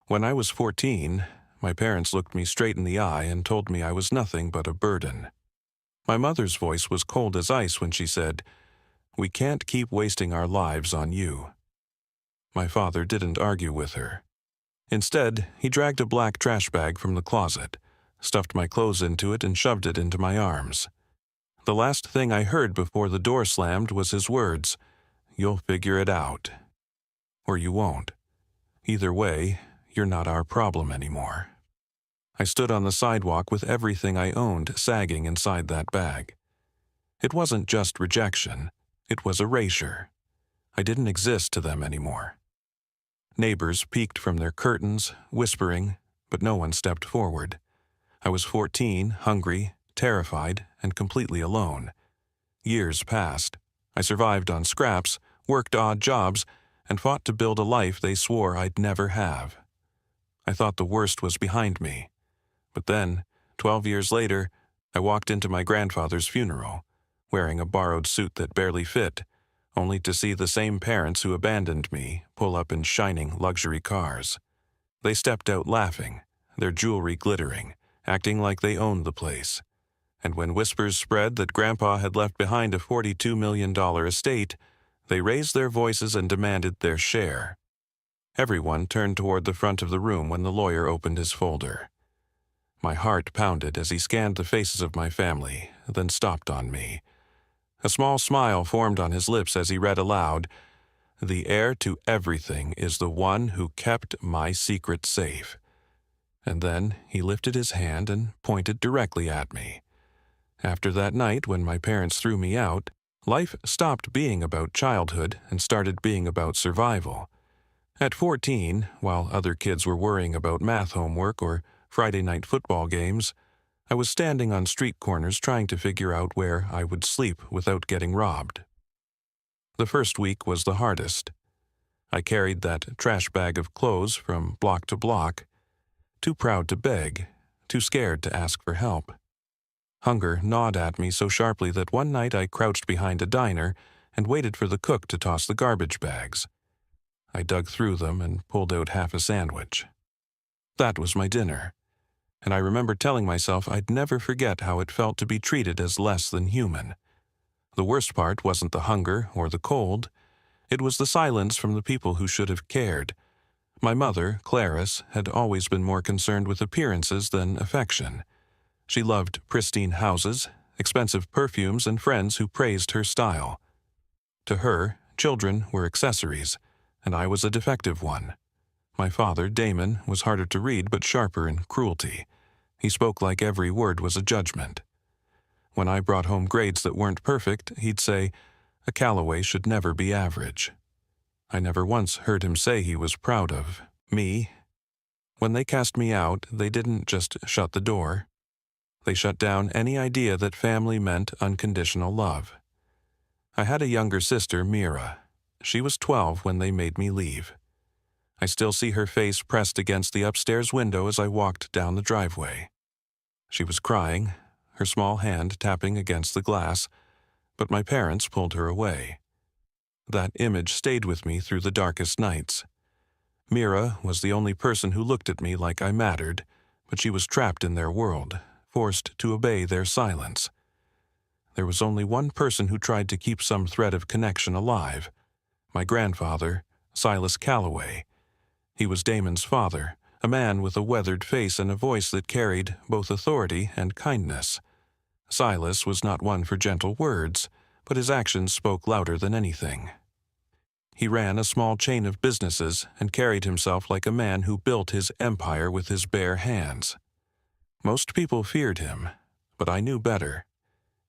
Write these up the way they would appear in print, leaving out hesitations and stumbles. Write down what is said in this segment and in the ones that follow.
When I was 14, my parents looked me straight in the eye and told me I was nothing but a burden. My mother's voice was cold as ice when she said, "We can't keep wasting our lives on you." My father didn't argue with her. Instead, he dragged a black trash bag from the closet, stuffed my clothes into it, and shoved it into my arms. The last thing I heard before the door slammed was his words, "You'll figure it out. Or you won't. Either way, you're not our problem anymore." I stood on the sidewalk with everything I owned sagging inside that bag. It wasn't just rejection, it was erasure. I didn't exist to them anymore. Neighbors peeked from their curtains, whispering, but no one stepped forward. I was 14, hungry, terrified, and completely alone. Years passed. I survived on scraps, worked odd jobs, and fought to build a life they swore I'd never have. I thought the worst was behind me. But then, 12 years later, I walked into my grandfather's funeral, wearing a borrowed suit that barely fit, only to see the same parents who abandoned me pull up in shining luxury cars. They stepped out laughing, their jewelry glittering, acting like they owned the place. And when whispers spread that Grandpa had left behind a $42 million estate, they raised their voices and demanded their share. Everyone turned toward the front of the room when the lawyer opened his folder. My heart pounded as he scanned the faces of my family, then stopped on me. A small smile formed on his lips as he read aloud, "The heir to everything is the one who kept my secret safe." And then he lifted his hand and pointed directly at me. After that night when my parents threw me out, life stopped being about childhood and started being about survival. At 14, while other kids were worrying about math homework or Friday night football games, I was standing on street corners trying to figure out where I would sleep without getting robbed. The first week was the hardest. I carried that trash bag of clothes from block to block, too proud to beg, too scared to ask for help. Hunger gnawed at me so sharply that one night I crouched behind a diner and waited for the cook to toss the garbage bags. I dug through them and pulled out half a sandwich. That was my dinner, and I remember telling myself I'd never forget how it felt to be treated as less than human. The worst part wasn't the hunger or the cold. It was the silence from the people who should have cared. My mother, Clarice, had always been more concerned with appearances than affection. She loved pristine houses, expensive perfumes, and friends who praised her style. To her, children were accessories, and I was a defective one. My father, Damon, was harder to read but sharper in cruelty. He spoke like every word was a judgment. When I brought home grades that weren't perfect, he'd say, "A Calloway should never be average." I never once heard him say he was proud of me. When they cast me out, they didn't just shut the door. They shut down any idea that family meant unconditional love. I had a younger sister, Mira. She was 12 when they made me leave. I still see her face pressed against the upstairs window as I walked down the driveway. She was crying, her small hand tapping against the glass, but my parents pulled her away. That image stayed with me through the darkest nights. Mira was the only person who looked at me like I mattered, but she was trapped in their world, forced to obey their silence. There was only one person who tried to keep some thread of connection alive: my grandfather, Silas Calloway. He was Damon's father, a man with a weathered face and a voice that carried both authority and kindness. Silas was not one for gentle words, but his actions spoke louder than anything. He ran a small chain of businesses and carried himself like a man who built his empire with his bare hands. Most people feared him, but I knew better.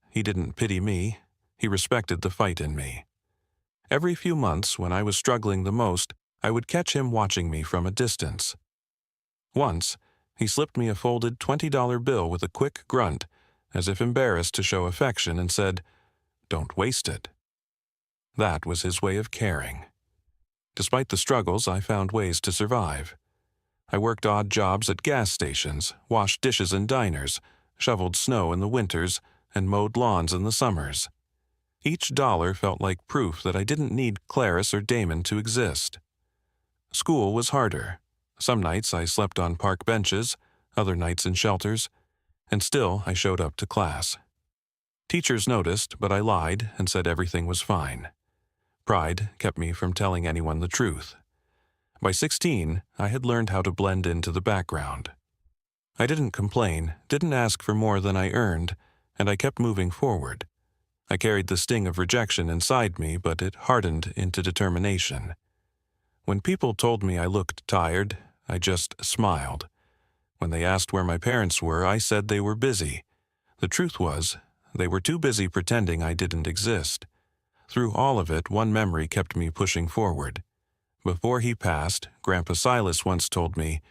He didn't pity me. He respected the fight in me. Every few months, when I was struggling the most, I would catch him watching me from a distance. Once, he slipped me a folded $20 bill with a quick grunt, as if embarrassed to show affection, and said, "Don't waste it." That was his way of caring. Despite the struggles, I found ways to survive. I worked odd jobs at gas stations, washed dishes in diners, shoveled snow in the winters, and mowed lawns in the summers. Each dollar felt like proof that I didn't need Clarice or Damon to exist. School was harder. Some nights I slept on park benches, other nights in shelters, and still I showed up to class. Teachers noticed, but I lied and said everything was fine. Pride kept me from telling anyone the truth. By 16, I had learned how to blend into the background. I didn't complain, didn't ask for more than I earned, and I kept moving forward. I carried the sting of rejection inside me, but it hardened into determination. When people told me I looked tired, I just smiled. When they asked where my parents were, I said they were busy. The truth was, they were too busy pretending I didn't exist. Through all of it, one memory kept me pushing forward. Before he passed, Grandpa Silas once told me,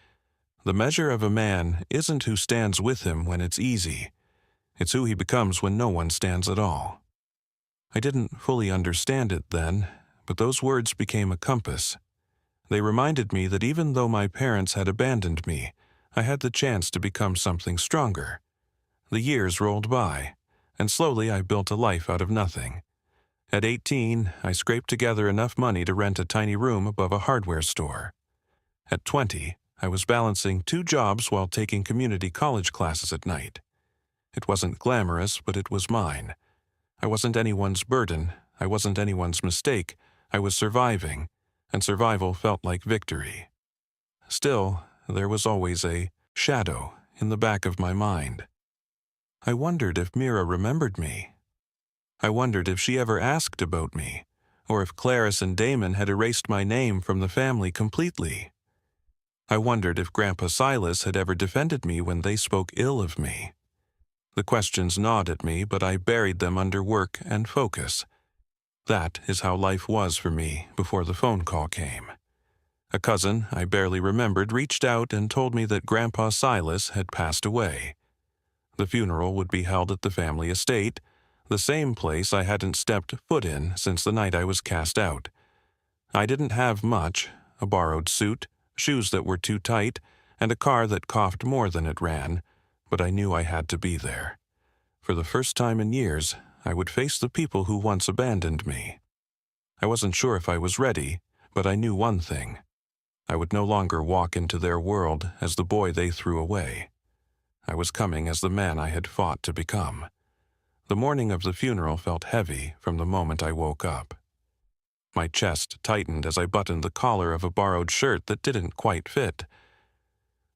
"The measure of a man isn't who stands with him when it's easy. It's who he becomes when no one stands at all." I didn't fully understand it then, but those words became a compass. They reminded me that even though my parents had abandoned me, I had the chance to become something stronger. The years rolled by, and slowly I built a life out of nothing. At 18, I scraped together enough money to rent a tiny room above a hardware store. At 20, I was balancing 2 jobs while taking community college classes at night. It wasn't glamorous, but it was mine. I wasn't anyone's burden, I wasn't anyone's mistake, I was surviving, and survival felt like victory. Still, there was always a shadow in the back of my mind. I wondered if Mira remembered me. I wondered if she ever asked about me, or if Clarice and Damon had erased my name from the family completely. I wondered if Grandpa Silas had ever defended me when they spoke ill of me. The questions gnawed at me, but I buried them under work and focus. That is how life was for me before the phone call came. A cousin I barely remembered reached out and told me that Grandpa Silas had passed away. The funeral would be held at the family estate, the same place I hadn't stepped foot in since the night I was cast out. I didn't have much, a borrowed suit, shoes that were too tight, and a car that coughed more than it ran, but I knew I had to be there. For the first time in years, I would face the people who once abandoned me. I wasn't sure if I was ready, but I knew one thing. I would no longer walk into their world as the boy they threw away. I was coming as the man I had fought to become. The morning of the funeral felt heavy from the moment I woke up. My chest tightened as I buttoned the collar of a borrowed shirt that didn't quite fit.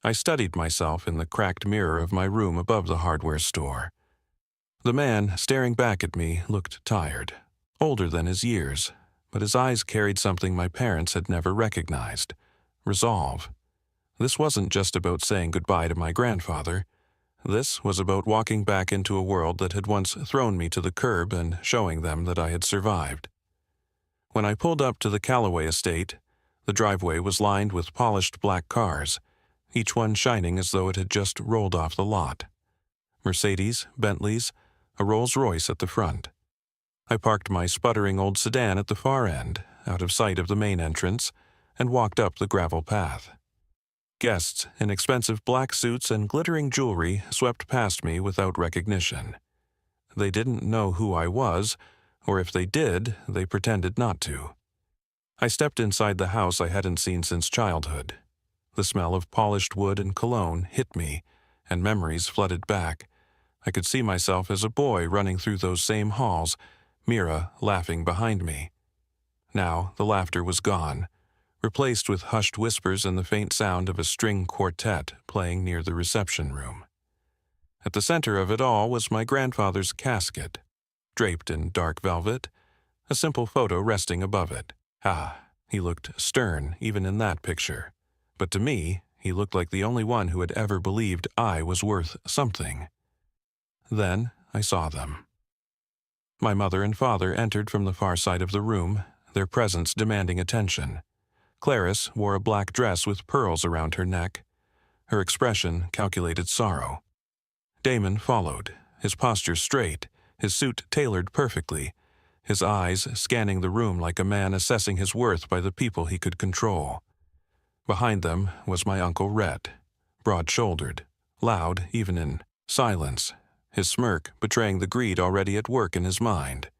I studied myself in the cracked mirror of my room above the hardware store. The man staring back at me looked tired, older than his years, but his eyes carried something my parents had never recognized: resolve. This wasn't just about saying goodbye to my grandfather. This was about walking back into a world that had once thrown me to the curb and showing them that I had survived. When I pulled up to the Callaway estate, the driveway was lined with polished black cars, each one shining as though it had just rolled off the lot. Mercedes, Bentleys, a Rolls-Royce at the front. I parked my sputtering old sedan at the far end, out of sight of the main entrance, and walked up the gravel path. Guests in expensive black suits and glittering jewelry swept past me without recognition. They didn't know who I was, or if they did, they pretended not to. I stepped inside the house I hadn't seen since childhood. The smell of polished wood and cologne hit me, and memories flooded back. I could see myself as a boy running through those same halls, Mira laughing behind me. Now the laughter was gone, replaced with hushed whispers and the faint sound of a string quartet playing near the reception room. At the center of it all was my grandfather's casket, draped in dark velvet, a simple photo resting above it. He looked stern even in that picture. But to me, he looked like the only one who had ever believed I was worth something. Then I saw them. My mother and father entered from the far side of the room, their presence demanding attention. Clarice wore a black dress with pearls around her neck. Her expression calculated sorrow. Damon followed, his posture straight, his suit tailored perfectly, his eyes scanning the room like a man assessing his worth by the people he could control. Behind them was my Uncle Rhett, broad-shouldered, loud even in silence, his smirk betraying the greed already at work in his mind.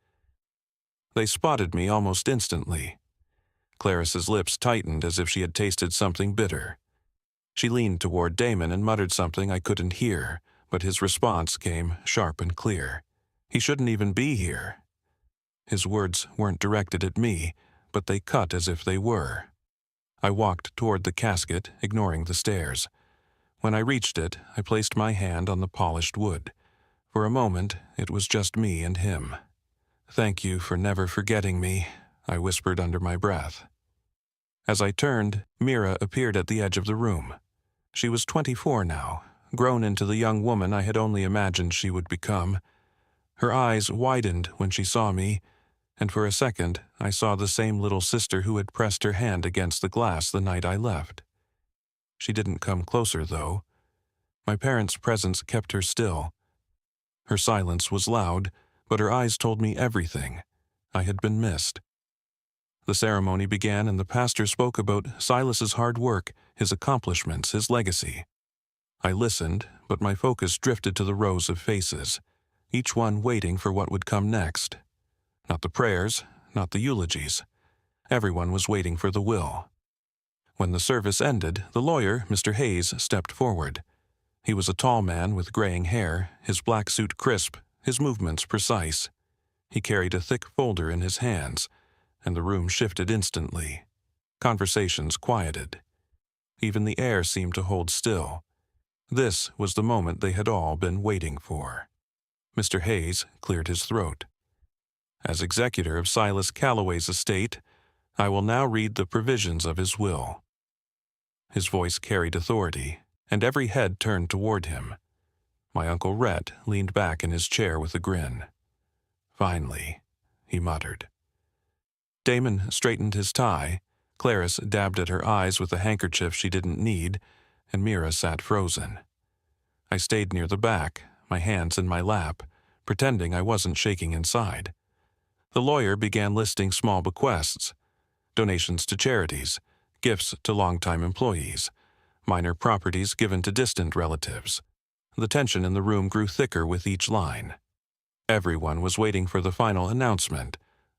They spotted me almost instantly. Clarice's lips tightened as if she had tasted something bitter. She leaned toward Damon and muttered something I couldn't hear, but his response came sharp and clear. He shouldn't even be here. His words weren't directed at me, but they cut as if they were. I walked toward the casket, ignoring the stairs. When I reached it, I placed my hand on the polished wood. For a moment, it was just me and him. "Thank you for never forgetting me," I whispered under my breath. As I turned, Mira appeared at the edge of the room. She was 24 now, grown into the young woman I had only imagined she would become. Her eyes widened when she saw me, and for a second I saw the same little sister who had pressed her hand against the glass the night I left. She didn't come closer, though. My parents' presence kept her still. Her silence was loud, but her eyes told me everything. I had been missed. The ceremony began and the pastor spoke about Silas's hard work, his accomplishments, his legacy. I listened, but my focus drifted to the rows of faces, each one waiting for what would come next. Not the prayers, not the eulogies. Everyone was waiting for the will. When the service ended, the lawyer, Mr. Hayes, stepped forward. He was a tall man with graying hair, his black suit crisp, his movements precise. He carried a thick folder in his hands, and the room shifted instantly. Conversations quieted. Even the air seemed to hold still. This was the moment they had all been waiting for. Mr. Hayes cleared his throat. "As executor of Silas Calloway's estate, I will now read the provisions of his will." His voice carried authority, and every head turned toward him. My Uncle Rhett leaned back in his chair with a grin. "Finally," he muttered. Damon straightened his tie, Clarice dabbed at her eyes with a handkerchief she didn't need, and Mira sat frozen. I stayed near the back, my hands in my lap, pretending I wasn't shaking inside. The lawyer began listing small bequests, donations to charities, gifts to longtime employees, minor properties given to distant relatives. The tension in the room grew thicker with each line. Everyone was waiting for the final announcement,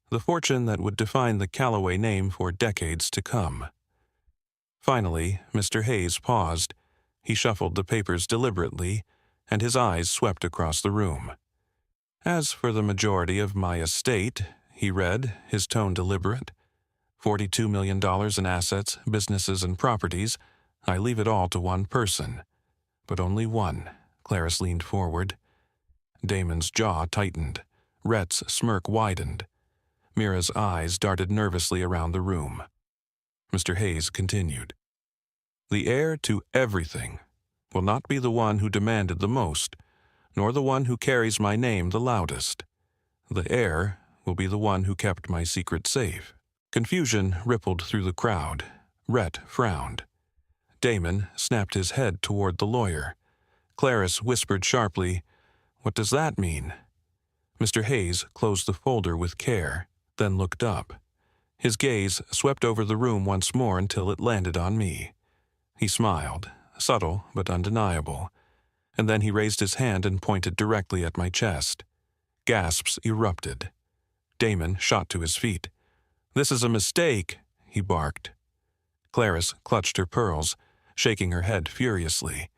the fortune that would define the Calloway name for decades to come. Finally, Mr. Hayes paused. He shuffled the papers deliberately, and his eyes swept across the room. "As for the majority of my estate," he read, his tone deliberate, $42 million in assets, businesses, and properties, I leave it all to one person. But only one. Clarice leaned forward. Damon's jaw tightened. Rhett's smirk widened. Mira's eyes darted nervously around the room. Mr. Hayes continued. "The heir to everything will not be the one who demanded the most, nor the one who carries my name the loudest. The heir will be the one who kept my secret safe." Confusion rippled through the crowd. Rhett frowned. Damon snapped his head toward the lawyer. Clarice whispered sharply, "What does that mean?" Mr. Hayes closed the folder with care, then looked up. His gaze swept over the room once more until it landed on me. He smiled, subtle but undeniable, and then he raised his hand and pointed directly at my chest. Gasps erupted. Damon shot to his feet. "This is a mistake," he barked. Clarice clutched her pearls, shaking her head furiously.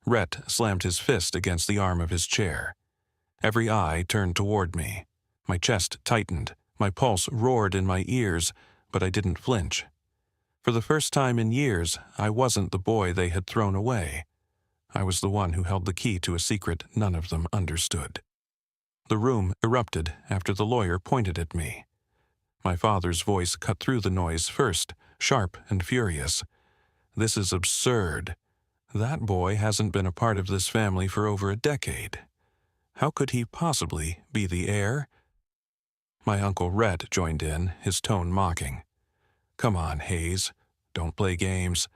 Rhett slammed his fist against the arm of his chair. Every eye turned toward me. My chest tightened, my pulse roared in my ears, but I didn't flinch. For the first time in years, I wasn't the boy they had thrown away. I was the one who held the key to a secret none of them understood. The room erupted after the lawyer pointed at me. My father's voice cut through the noise first, sharp and furious. "This is absurd. That boy hasn't been a part of this family for over a decade. How could he possibly be the heir?" My Uncle Rhett joined in, his tone mocking. "Come on, Hayes. Don't play games.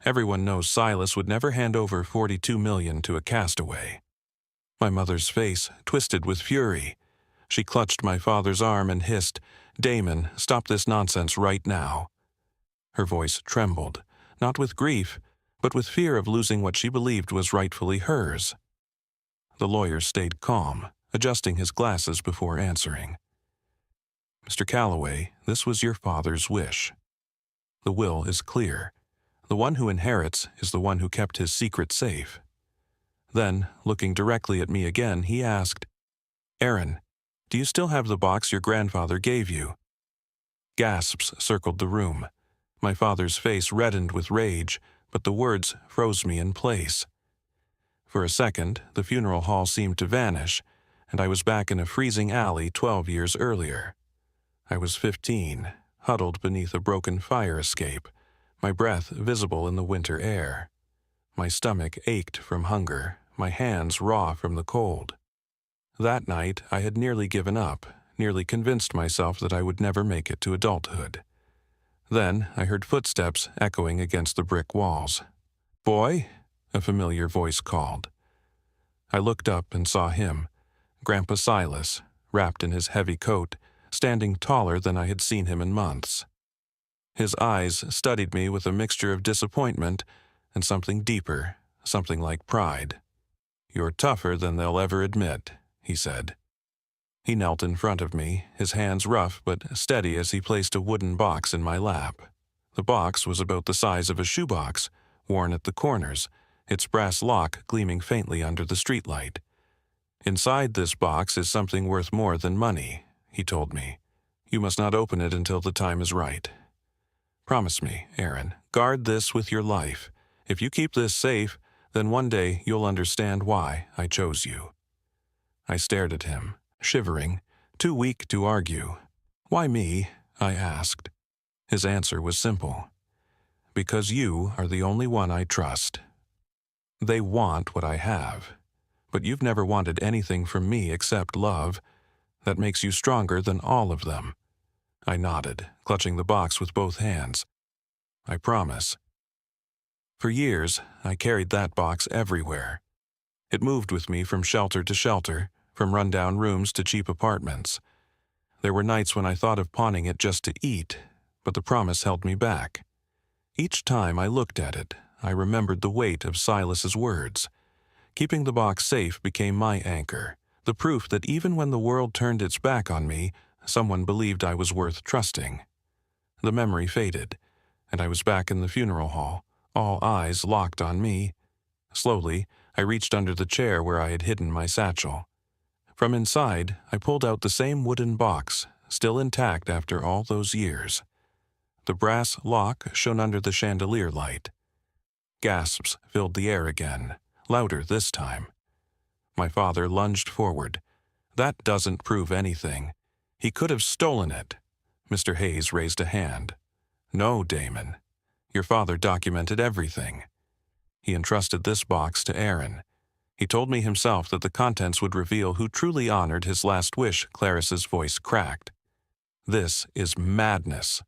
Everyone knows Silas would never hand over $42 million to a castaway." My mother's face twisted with fury. She clutched my father's arm and hissed, "Damon, stop this nonsense right now." Her voice trembled, not with grief, but with fear of losing what she believed was rightfully hers. The lawyer stayed calm, adjusting his glasses before answering. "Mr. Calloway, this was your father's wish. The will is clear. The one who inherits is the one who kept his secret safe. Then, looking directly at me again, he asked, "Aaron, do you still have the box your grandfather gave you?" Gasps circled the room. My father's face reddened with rage, but the words froze me in place. For a second, the funeral hall seemed to vanish, and I was back in a freezing alley 12 years earlier. I was 15, huddled beneath a broken fire escape, my breath visible in the winter air. My stomach ached from hunger, my hands raw from the cold. That night, I had nearly given up, nearly convinced myself that I would never make it to adulthood. Then I heard footsteps echoing against the brick walls. "Boy?" a familiar voice called. I looked up and saw him, Grandpa Silas, wrapped in his heavy coat, standing taller than I had seen him in months. His eyes studied me with a mixture of disappointment and something deeper, something like pride. "You're tougher than they'll ever admit," he said. He knelt in front of me, his hands rough but steady as he placed a wooden box in my lap. The box was about the size of a shoebox, worn at the corners, its brass lock gleaming faintly under the streetlight. "Inside this box is something worth more than money," he told me. "You must not open it until the time is right. Promise me, Aaron, guard this with your life. If you keep this safe, then one day you'll understand why I chose you." I stared at him, shivering, too weak to argue. "Why me?" I asked. His answer was simple. "Because you are the only one I trust. They want what I have, but you've never wanted anything from me except love. That makes you stronger than all of them." I nodded, clutching the box with both hands. "I promise." For years, I carried that box everywhere. It moved with me from shelter to shelter, from rundown rooms to cheap apartments. There were nights when I thought of pawning it just to eat, but the promise held me back. Each time I looked at it, I remembered the weight of Silas's words. Keeping the box safe became my anchor, the proof that even when the world turned its back on me, someone believed I was worth trusting. The memory faded, and I was back in the funeral hall, all eyes locked on me. Slowly, I reached under the chair where I had hidden my satchel. From inside, I pulled out the same wooden box, still intact after all those years. The brass lock shone under the chandelier light. Gasps filled the air again, louder this time. My father lunged forward. "That doesn't prove anything. He could have stolen it." Mr. Hayes raised a hand. "No, Damon. Your father documented everything. He entrusted this box to Aaron. He told me himself that the contents would reveal who truly honored his last wish." Clarice's voice cracked. "This is madness.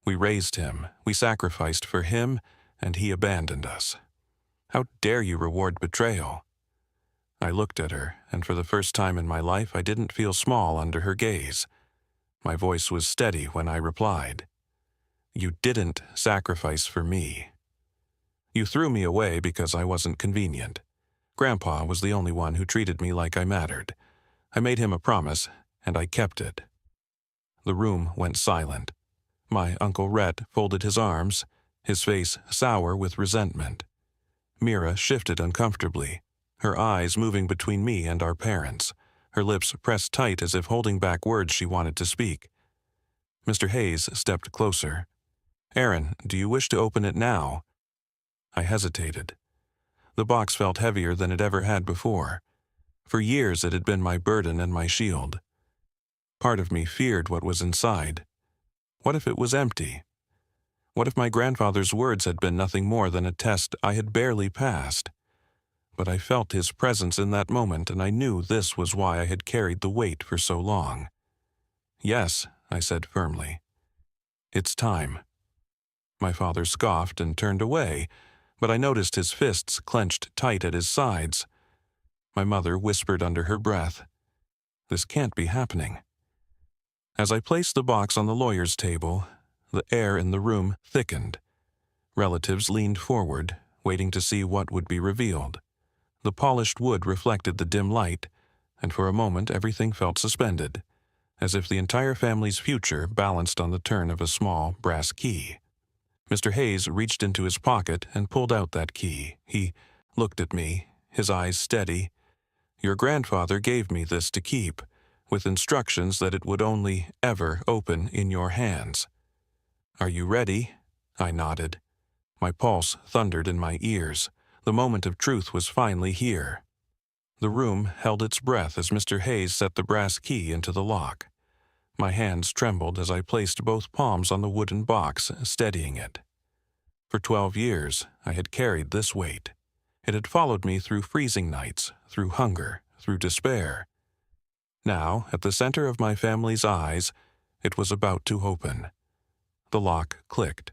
We raised him, we sacrificed for him, and he abandoned us. How dare you reward betrayal?" I looked at her, and for the first time in my life I didn't feel small under her gaze. My voice was steady when I replied. "You didn't sacrifice for me. You threw me away because I wasn't convenient. Grandpa was the only one who treated me like I mattered. I made him a promise, and I kept it." The room went silent. My Uncle Rhett folded his arms, his face sour with resentment. Mira shifted uncomfortably, her eyes moving between me and our parents, her lips pressed tight as if holding back words she wanted to speak. Mr. Hayes stepped closer. "Aaron, do you wish to open it now?" I hesitated. The box felt heavier than it ever had before. For years it had been my burden and my shield. Part of me feared what was inside. What if it was empty? What if my grandfather's words had been nothing more than a test I had barely passed? But I felt his presence in that moment, and I knew this was why I had carried the weight for so long. "Yes," I said firmly. "It's time." My father scoffed and turned away, but I noticed his fists clenched tight at his sides. My mother whispered under her breath, "This can't be happening." As I placed the box on the lawyer's table, the air in the room thickened. Relatives leaned forward, waiting to see what would be revealed. The polished wood reflected the dim light, and for a moment everything felt suspended, as if the entire family's future balanced on the turn of a small brass key. Mr. Hayes reached into his pocket and pulled out that key. He looked at me, his eyes steady. "Your grandfather gave me this to keep, with instructions that it would only ever open in your hands. Are you ready?" I nodded. My pulse thundered in my ears. The moment of truth was finally here. The room held its breath as Mr. Hayes set the brass key into the lock. My hands trembled as I placed both palms on the wooden box, steadying it. For 12 years, I had carried this weight. It had followed me through freezing nights, through hunger, through despair. Now, at the center of my family's eyes, it was about to open. The lock clicked.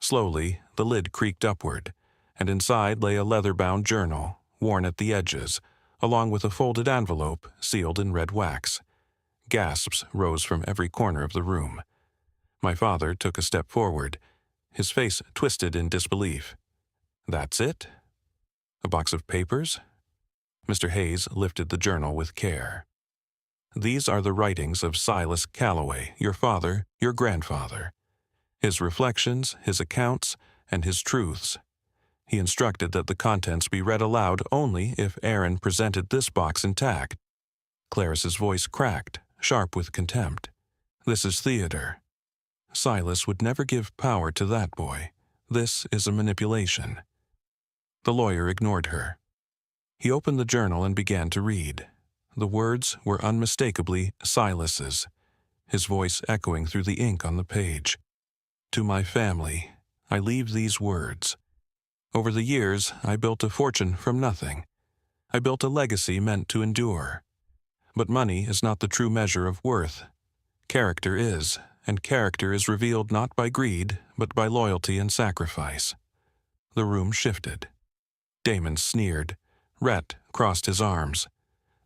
Slowly, the lid creaked upward, and inside lay a leather-bound journal, worn at the edges, along with a folded envelope sealed in red wax. Gasps rose from every corner of the room. My father took a step forward, his face twisted in disbelief. "That's it? A box of papers?" Mr. Hayes lifted the journal with care. "These are the writings of Silas Calloway, your father, your grandfather. His reflections, his accounts, and his truths. He instructed that the contents be read aloud only if Aaron presented this box intact." Clarice's voice cracked, sharp with contempt. "This is theater. Silas would never give power to that boy. This is a manipulation." The lawyer ignored her. He opened the journal and began to read. The words were unmistakably Silas's, his voice echoing through the ink on the page. "To my family, I leave these words. Over the years, I built a fortune from nothing. I built a legacy meant to endure. But money is not the true measure of worth. Character is, and character is revealed not by greed, but by loyalty and sacrifice." The room shifted. Damon sneered. Rhett crossed his arms.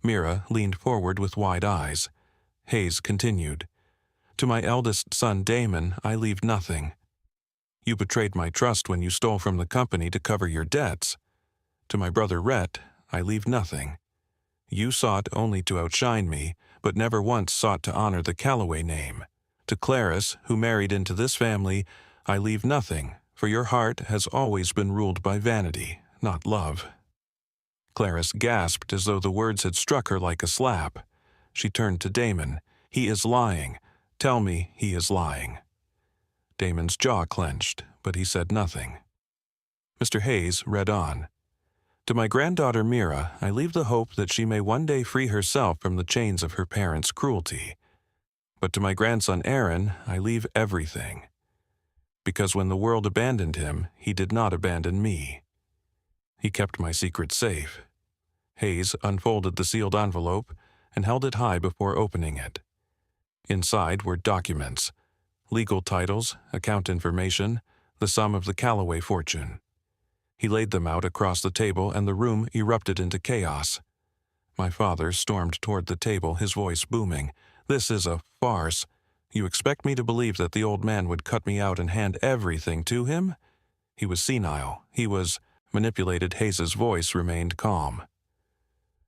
Mira leaned forward with wide eyes. Hayes continued. "To my eldest son Damon, I leave nothing. You betrayed my trust when you stole from the company to cover your debts. To my brother Rhett, I leave nothing. You sought only to outshine me, but never once sought to honor the Calloway name. To Clarice, who married into this family, I leave nothing, for your heart has always been ruled by vanity, not love." Clarice gasped as though the words had struck her like a slap. She turned to Damon. "He is lying. Tell me he is lying." Damon's jaw clenched, but he said nothing. Mr. Hayes read on. "To my granddaughter Mira, I leave the hope that she may one day free herself from the chains of her parents' cruelty. But to my grandson Aaron, I leave everything. Because when the world abandoned him, he did not abandon me. He kept my secret safe." Hayes unfolded the sealed envelope and held it high before opening it. Inside were documents, legal titles, account information, the sum of the Calloway fortune. He laid them out across the table and the room erupted into chaos. My father stormed toward the table, his voice booming. "This is a farce. You expect me to believe that the old man would cut me out and hand everything to him?" He was senile. He was manipulated. Hayes's voice remained calm.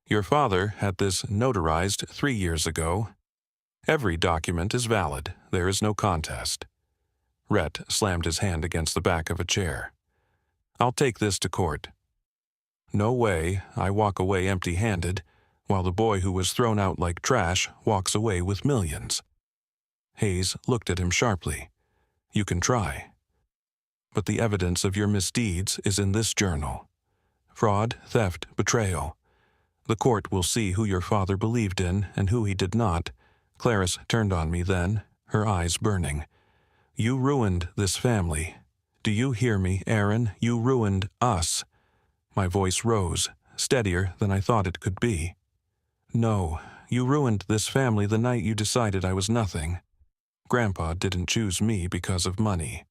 "Your father had this notarized 3 years ago. Every document is valid. There is no contest." Rhett slammed his hand against the back of a chair. "I'll take this to court. No way I walk away empty-handed, while the boy who was thrown out like trash walks away with millions." Hayes looked at him sharply. "You can try. But the evidence of your misdeeds is in this journal. Fraud, theft, betrayal. The court will see who your father believed in and who he did not." Clarice turned on me then, her eyes burning. "You ruined this family. Do you hear me, Aaron? You ruined us." My voice rose, steadier than I thought it could be. "No, you ruined this family the night you decided I was nothing. Grandpa didn't choose me because of money.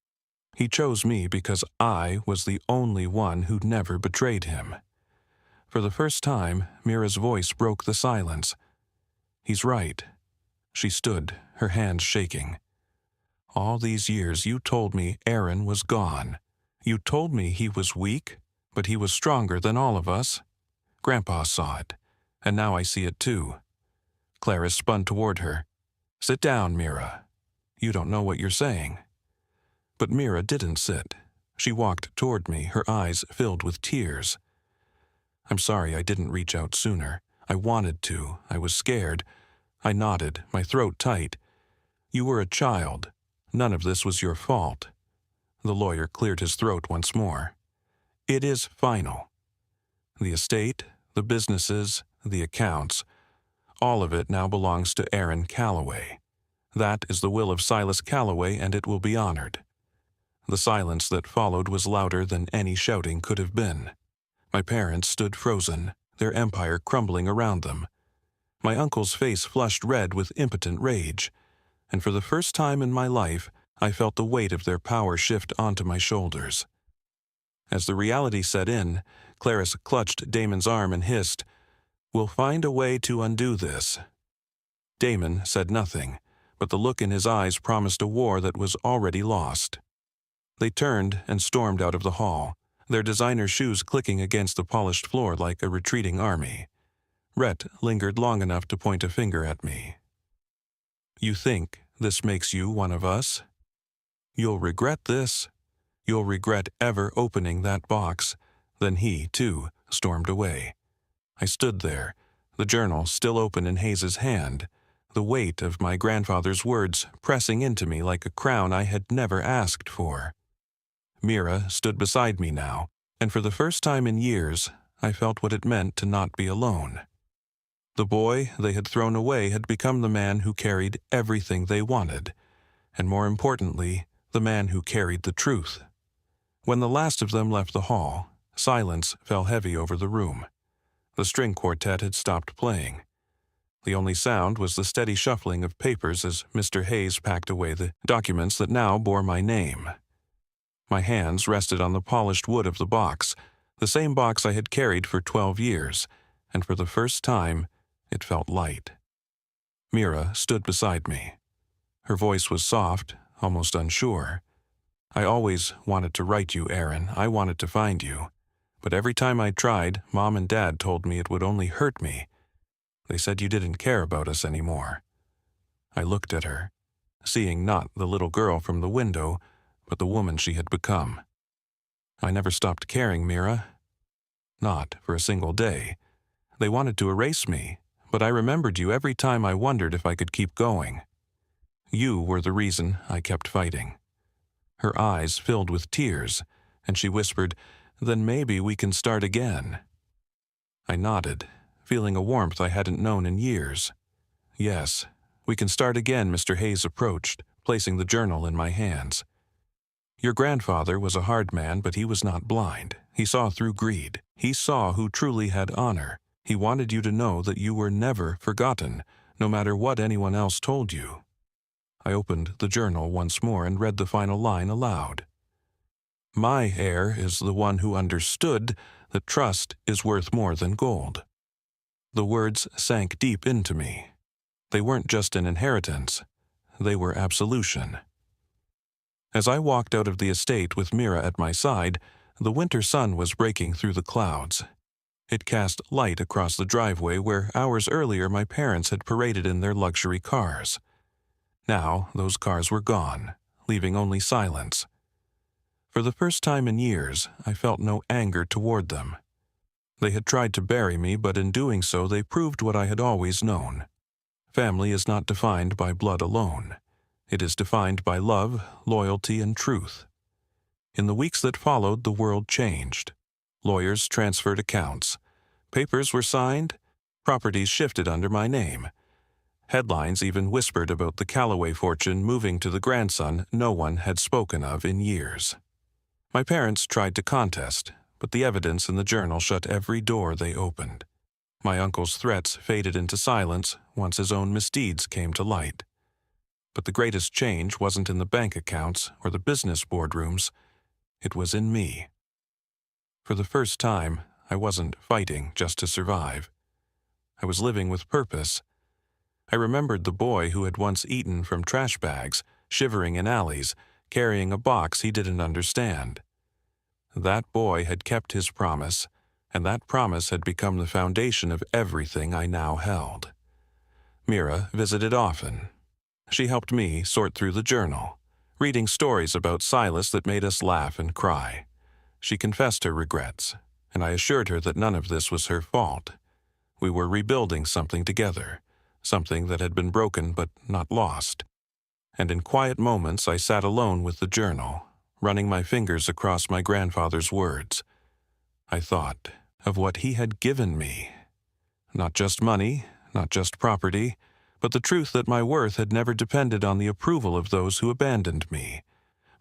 He chose me because I was the only one who never betrayed him." For the first time, Mira's voice broke the silence. "He's right." She stood, her hands shaking. "All these years you told me Aaron was gone. You told me he was weak, but he was stronger than all of us. Grandpa saw it, and now I see it too." Clarice spun toward her. "Sit down, Mira. You don't know what you're saying." But Mira didn't sit. She walked toward me, her eyes filled with tears. "I'm sorry I didn't reach out sooner. I wanted to. I was scared." I nodded, my throat tight. "You were a child. None of this was your fault." The lawyer cleared his throat once more. "It is final. The estate, the businesses, the accounts, all of it now belongs to Aaron Calloway. That is the will of Silas Calloway, and it will be honored." The silence that followed was louder than any shouting could have been. My parents stood frozen, their empire crumbling around them. My uncle's face flushed red with impotent rage, and for the first time in my life, I felt the weight of their power shift onto my shoulders. As the reality set in, Clarice clutched Damon's arm and hissed, "We'll find a way to undo this." Damon said nothing, but the look in his eyes promised a war that was already lost. They turned and stormed out of the hall, their designer shoes clicking against the polished floor like a retreating army. Rhett lingered long enough to point a finger at me. "You think this makes you one of us? You'll regret this. You'll regret ever opening that box." Then he, too, stormed away. I stood there, the journal still open in Hayes's hand, the weight of my grandfather's words pressing into me like a crown I had never asked for. Mira stood beside me now, and for the first time in years, I felt what it meant to not be alone. The boy they had thrown away had become the man who carried everything they wanted, and more importantly, the man who carried the truth. When the last of them left the hall, silence fell heavy over the room. The string quartet had stopped playing. The only sound was the steady shuffling of papers as Mr. Hayes packed away the documents that now bore my name. My hands rested on the polished wood of the box, the same box I had carried for 12 years, and for the first time, it felt light. Mira stood beside me. Her voice was soft, almost unsure. "I always wanted to write you, Aaron. I wanted to find you. But every time I tried, Mom and Dad told me it would only hurt me. They said you didn't care about us anymore." I looked at her, seeing not the little girl from the window, but the woman she had become. "I never stopped caring, Mira. Not for a single day. They wanted to erase me, but I remembered you every time I wondered if I could keep going. You were the reason I kept fighting." Her eyes filled with tears, and she whispered, "Then maybe we can start again." I nodded, feeling a warmth I hadn't known in years. "Yes, we can start again." Mr. Hayes approached, placing the journal in my hands. "Your grandfather was a hard man, but he was not blind. He saw through greed. He saw who truly had honor. He wanted you to know that you were never forgotten, no matter what anyone else told you." I opened the journal once more and read the final line aloud. "My heir is the one who understood that trust is worth more than gold." The words sank deep into me. They weren't just an inheritance. They were absolution. As I walked out of the estate with Mira at my side, the winter sun was breaking through the clouds. It cast light across the driveway where hours earlier my parents had paraded in their luxury cars. Now those cars were gone, leaving only silence. For the first time in years, I felt no anger toward them. They had tried to bury me, but in doing so they proved what I had always known. Family is not defined by blood alone. It is defined by love, loyalty, and truth. In the weeks that followed, the world changed. Lawyers transferred accounts. Papers were signed. Properties shifted under my name. Headlines even whispered about the Calloway fortune moving to the grandson no one had spoken of in years. My parents tried to contest, but the evidence in the journal shut every door they opened. My uncle's threats faded into silence once his own misdeeds came to light. But the greatest change wasn't in the bank accounts or the business boardrooms. It was in me. For the first time, I wasn't fighting just to survive. I was living with purpose. I remembered the boy who had once eaten from trash bags, shivering in alleys, carrying a box he didn't understand. That boy had kept his promise, and that promise had become the foundation of everything I now held. Mira visited often. She helped me sort through the journal, reading stories about Silas that made us laugh and cry. She confessed her regrets, and I assured her that none of this was her fault. We were rebuilding something together, something that had been broken but not lost. And in quiet moments I sat alone with the journal, running my fingers across my grandfather's words. I thought of what he had given me. Not just money, not just property, but the truth that my worth had never depended on the approval of those who abandoned me.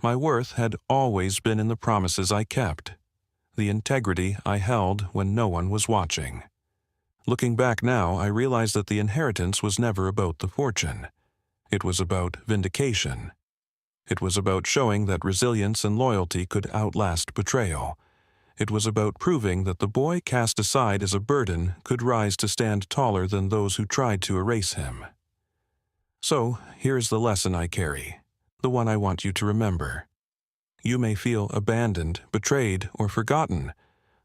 My worth had always been in the promises I kept, the integrity I held when no one was watching. Looking back now, I realize that the inheritance was never about the fortune. It was about vindication. It was about showing that resilience and loyalty could outlast betrayal. It was about proving that the boy cast aside as a burden could rise to stand taller than those who tried to erase him. So, here is the lesson I carry, the one I want you to remember. You may feel abandoned, betrayed, or forgotten,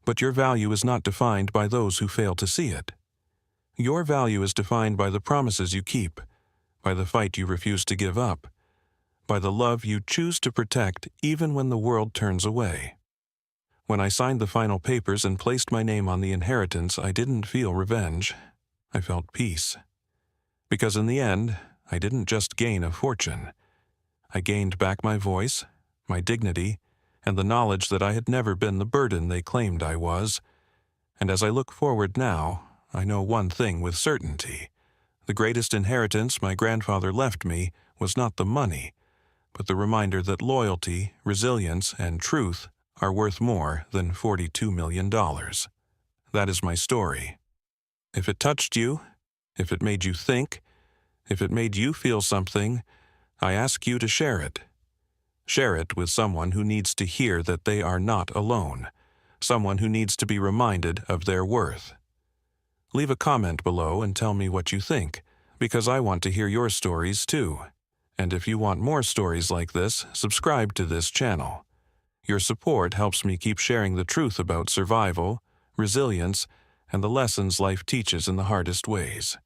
but your value is not defined by those who fail to see it. Your value is defined by the promises you keep, by the fight you refuse to give up, by the love you choose to protect even when the world turns away. When I signed the final papers and placed my name on the inheritance, I didn't feel revenge. I felt peace. Because in the end, I didn't just gain a fortune. I gained back my voice, my dignity, and the knowledge that I had never been the burden they claimed I was. And as I look forward now, I know one thing with certainty. The greatest inheritance my grandfather left me was not the money, but the reminder that loyalty, resilience, and truth are worth more than $42 million. That is my story. If it touched you, if it made you think, if it made you feel something, I ask you to share it. Share it with someone who needs to hear that they are not alone, someone who needs to be reminded of their worth. Leave a comment below and tell me what you think, because I want to hear your stories too. And if you want more stories like this, subscribe to this channel. Your support helps me keep sharing the truth about survival, resilience, and the lessons life teaches in the hardest ways.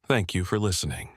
Thank you for listening.